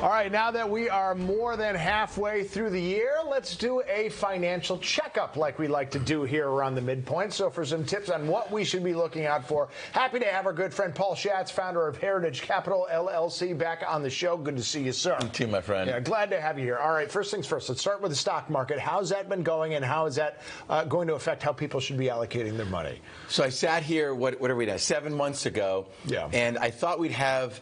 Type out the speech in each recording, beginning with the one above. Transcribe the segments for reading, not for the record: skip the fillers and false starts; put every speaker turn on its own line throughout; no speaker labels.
All right, now that we are more than halfway through the year, let's do a financial checkup like we like to do here around the midpoint. So for some tips on what we should be looking out for, happy to have our good friend Paul Schatz, founder of Heritage Capital, LLC, back on the show. Good to see you, sir.
You too, my friend.
Yeah, glad to have you here. All right, first things first, let's start with the stock market. How's that been going, and how is that going to affect how people should be allocating their money?
So I sat here, what are we now, 7 months ago, and I thought we'd have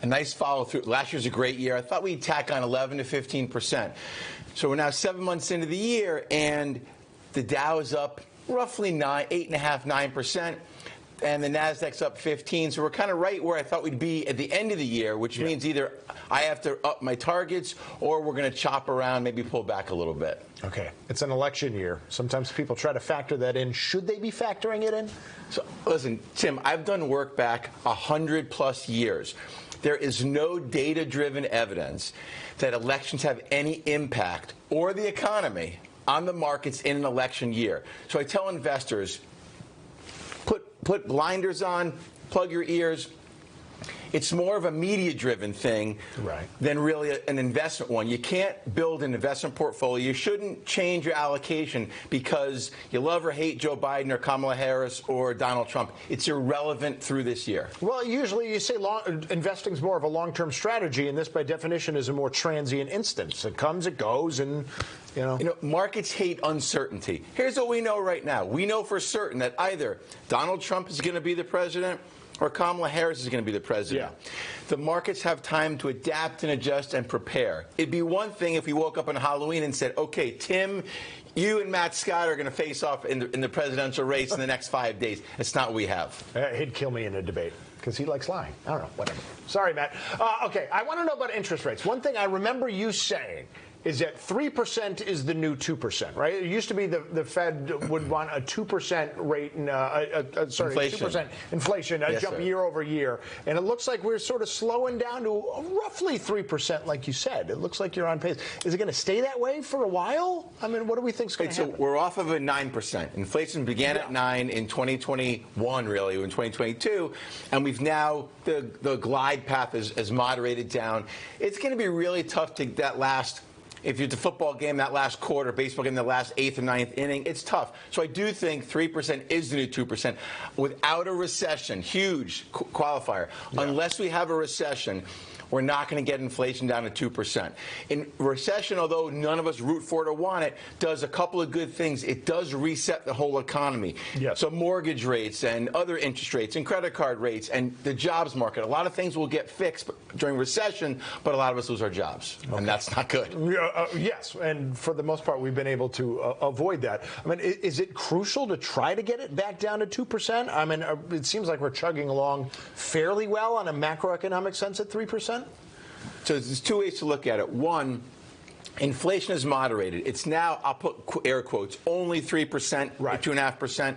a nice follow-through. Last year's a great year. I thought we'd tack on 11 to 15%. So we're now 7 months into the year, and the Dow is up roughly 8.5%, 9%, and the Nasdaq's up 15. So we're kind of right where I thought we'd be at the end of the year, which means either I have to up my targets or we're going to chop around, maybe pull back a little bit.
Okay. It's an election year. Sometimes people try to factor that in. Should they be factoring it in?
So listen, Tim, I've done work back 100+ years. There is no data-driven evidence that elections have any impact or the economy on the markets in an election year. So I tell investors, put blinders on, plug your ears. It's more of a media-driven thing than really an investment one. You can't build an investment portfolio. You shouldn't change your allocation because you love or hate Joe Biden or Kamala Harris or Donald Trump. It's irrelevant through this year.
Well, usually you say investing is more of a long-term strategy, and this, by definition, is a more transient instance. It comes, it goes, and, you know.
Markets hate uncertainty. Here's what we know right now. We know for certain that either Donald Trump is going to be the president or Kamala Harris is going to be the president. The markets have time to adapt and adjust and prepare. It'd be one thing if we woke up on Halloween and said, okay, Tim, you and Matt Scott are going to face off in the presidential race in the next 5 days. It's not what we have.
He'd kill me in a debate because he likes lying. I don't know, whatever. Sorry, Matt. Okay, I want to know about interest rates. One thing I remember you saying is that 3% is the new 2%, right? It used to be the Fed would want a 2% rate,
inflation.
2% inflation, jump year over year. And it looks like we're sort of slowing down to roughly 3%, like you said. It looks like you're on pace. Is it going to stay that way for a while? I mean, what do we think is going to happen?
So we're off of a 9%. Inflation began at 9 in 2021, really, in 2022. And we've now, the glide path is moderated down. It's going to be really tough to that last. If you're at the football game, that last quarter, baseball game, the last 8th or 9th inning, it's tough. So I do think 3% is the new 2%. Without a recession, huge qualifier, unless we have a recession, we're not going to get inflation down to 2%. In recession, although none of us root for it or want it, does a couple of good things. It does reset the whole economy. So mortgage rates and other interest rates and credit card rates and the jobs market. A lot of things will get fixed during recession, but a lot of us lose our jobs. And that's not good.
Yes, and for the most part, we've been able to avoid that. I mean, is it crucial to try to get it back down to 2%? I mean, it seems like we're chugging along fairly well on a macroeconomic sense at 3%.
So there's two ways to look at it. One, inflation is moderated. It's now, I'll put air quotes, only 3%, or 2.5%.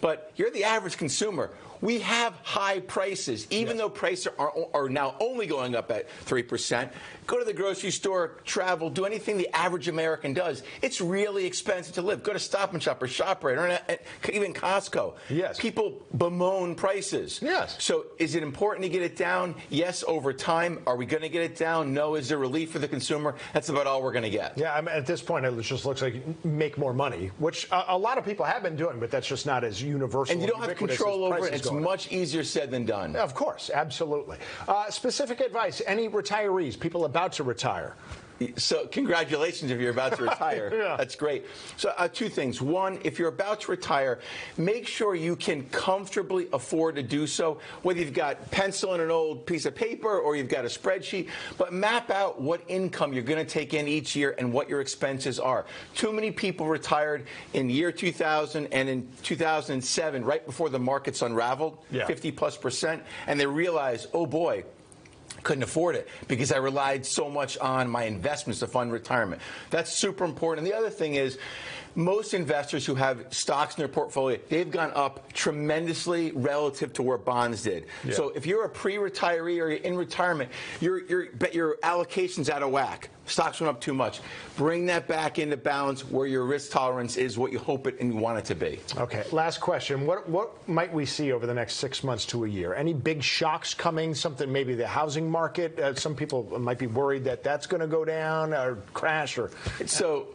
But you're the average consumer. We have high prices, even though prices are now only going up at 3%. Go to the grocery store, travel, do anything the average American does. It's really expensive to live. Go to Stop and Shop or ShopRite or even Costco. People bemoan prices. So is it important to get it down? Yes, over time. Are we going to get it down? No. Is there relief for the consumer? That's about all we're going to get.
Yeah, I mean, at this point, it just looks like make more money, which a lot of people have been doing, but that's just not as universal.
And you don't have control over it. It's much easier said than done.
Of course, absolutely. Specific advice, any retirees, people about to retire?
So congratulations if you're about to retire. That's great. So two things. One, if you're about to retire, make sure you can comfortably afford to do so, whether you've got pencil and an old piece of paper or you've got a spreadsheet, but map out what income you're going to take in each year and what your expenses are. Too many people retired in the year 2000 and in 2007, right before the markets unraveled, 50+%, and they realized, oh boy, couldn't afford it because I relied so much on my investments to fund retirement. That's super important. And the other thing is, most investors who have stocks in their portfolio, they've gone up tremendously relative to where bonds did.
Yeah.
So if you're a pre-retiree or you're in retirement, your allocation's out of whack. Stocks went up too much. Bring that back into balance where your risk tolerance is what you hope it and you want it to be.
Okay, last question. What might we see over the next 6 months to a year? Any big shocks coming? Something, maybe the housing market? Some people might be worried that that's going to go down or crash. Or
So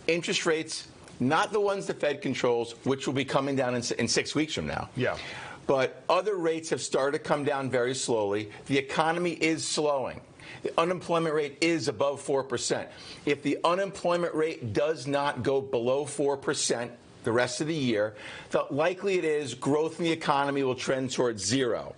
interest rates, not the ones the Fed controls, which will be coming down in 6 weeks from now.
Yeah.
But other rates have started to come down very slowly. The economy is slowing. The unemployment rate is above 4%. If the unemployment rate does not go below 4% the rest of the year, the likely it is growth in the economy will trend towards zero.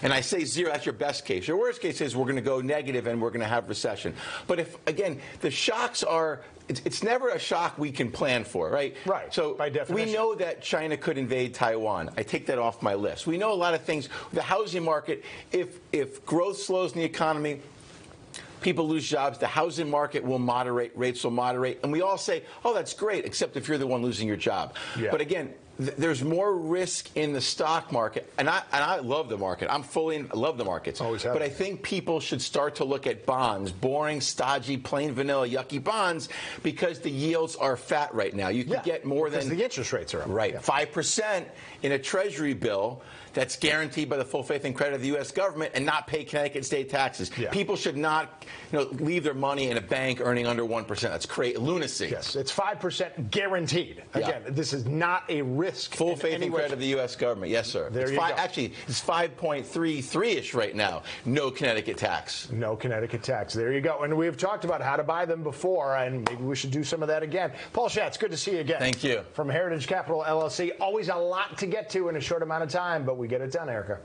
And I say zero, that's your best case. Your worst case is we're going to go negative and we're going to have recession. But if, again, the shocks are, it's never a shock we can plan for, right?
Right,
So
by definition.
we know that China could invade Taiwan. I take that off my list. We know a lot of things. The housing market, if growth slows in the economy, people lose jobs, the housing market will moderate, rates will moderate, and we all say, oh, that's great, except if you're the one losing your job.
Yeah.
But again, there's more risk in the stock market, and I love the market. I love the markets.
Always have.
But I think people should start to look at bonds, boring, stodgy, plain vanilla, yucky bonds, because the yields are fat right now. You can get more than
the interest rates are up.
Right,
Yeah.
5% in a Treasury bill that's guaranteed by the full faith and credit of the U.S. government and not pay Connecticut state taxes.
Yeah.
People should not, leave their money in a bank earning under 1%. That's lunacy.
Yes, it's 5% guaranteed. Again, this is not a risk.
Full faith and credit of the U.S. government. Yes, sir.
There you go.
Actually, it's 5.33-ish right now. No Connecticut tax.
No Connecticut tax. There you go. And we've talked about how to buy them before, and maybe we should do some of that again. Paul Schatz, good to see you again.
Thank you.
From Heritage Capital LLC. Always a lot to get to in a short amount of time, but we get it done, Erica.